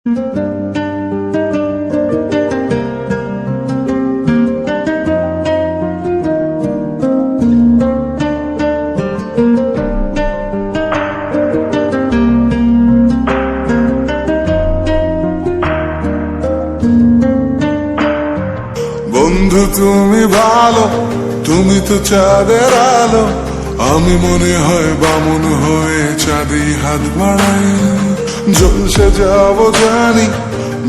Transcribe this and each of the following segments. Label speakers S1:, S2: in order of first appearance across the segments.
S1: বন্ধু তুমি ভালো, তুমি তো চাঁদের আলো, আমি মনে হয় বামন হয়ে চাঁদি হাত বাড়াই। জলসে যাব জানি,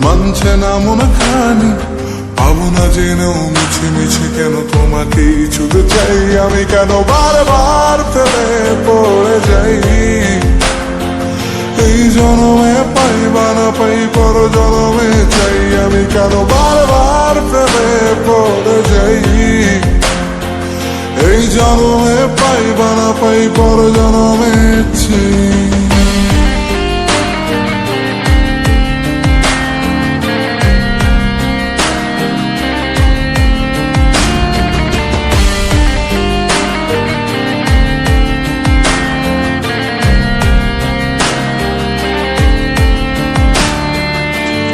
S1: মানছে না মন খানি, পাবো না জেনেও মিছে মিছে কেন তোমাকে ছুঁতে চাই। আমি কেন বারবার ফেলে পড়ে যাই, এই জনমে পাই বা না পাই পর জনমে চাই। আমি কেন বারবার প্রেমে পড়ে যাই, এই জনমে পাই বা না পাই পর জনমে চাই।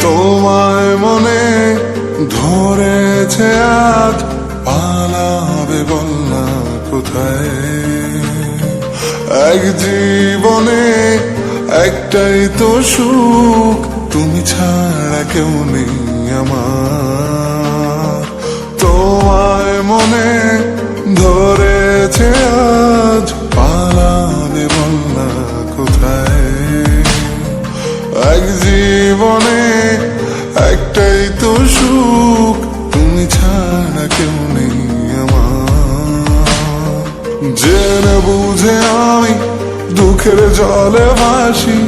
S1: তোমায় মনে ধরেছে আজ, পালাবে বল না কোথায়। এক জীবনে একটাই তো সুখ, তুমি ছাড়া কেউ নেই আমার। তোমায় মনে ধরেছে আজ, পালাবে বল না কোথায়। এক জীবনে একটাই তো সুখ, তুমি ছাড়া কেউ নেই আমার। জেনে বুঝে আমি দুঃখের জলে ভাসি,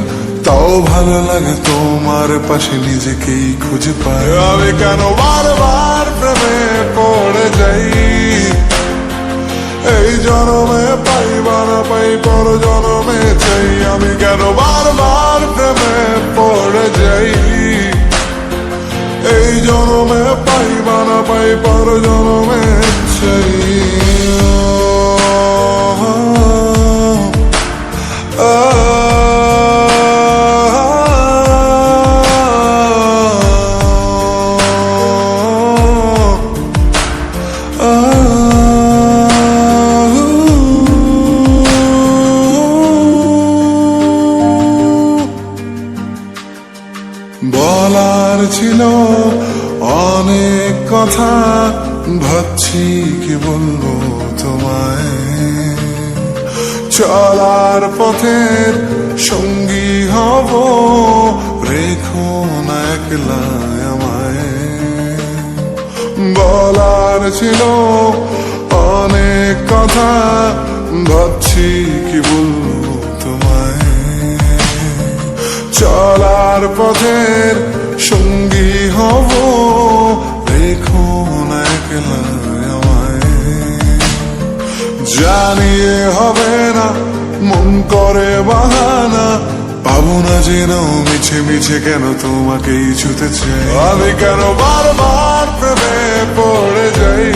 S1: তাও ভালো লাগে তোমার পাশে নিজেকেই খুঁজে পাই। আমি কেন বারবার প্রেমে পড়ে যাই, এই জনমে পাই বা না পাই পর জনমে চাই। আমি কেন বারবার প্রেমে পড়ে যাই, এই জনমে পাই বা না পাই পর জনমে চাই। বলার ছিল অনেক কথা, ভাবছি কি বলবো তোমায়। চলার পথের সঙ্গী হব, রেখো না একলা আমায়। বলার ছিল অনেক কথা, ভাবছি কি বলবো তোমায়। চলার পথের সঙ্গী হব, রেখো না একলা আমায়। জানিয়ে হবে না মন করে বাহানা, পাবো না জেনেও মিছে মিছে কেন তোমাকেই ছুঁতে চাই। আমি কেন বারবার প্রেমে পড়ে যাই,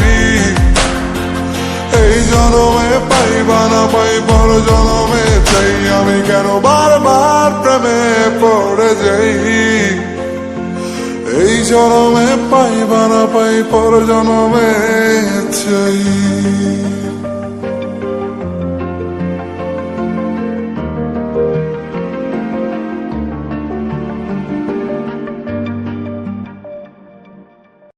S1: এই জনমে পাই বা না পাই পর জনমে চাই। আমি কেন বারবার প্রেমে পড়ে যাই, এই জনমে পাই বা না পাই পর জনমে চাই।